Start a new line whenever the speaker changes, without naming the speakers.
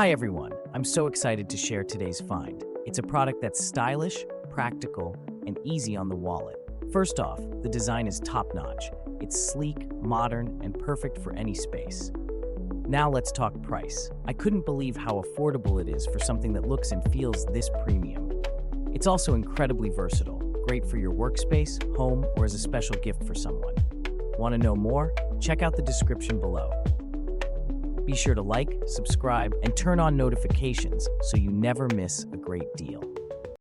Hi everyone, I'm so excited to share today's find. It's a product that's stylish, practical, and easy on the wallet. First off, the design is top-notch. It's sleek, modern, and perfect for any space. Now let's talk price. I couldn't believe how affordable it is for something that looks and feels this premium. It's also incredibly versatile, great for your workspace, home, or as a special gift for someone. Want to know more? Check out the description below. Be sure to like, subscribe, and turn on notifications so you never miss a great deal.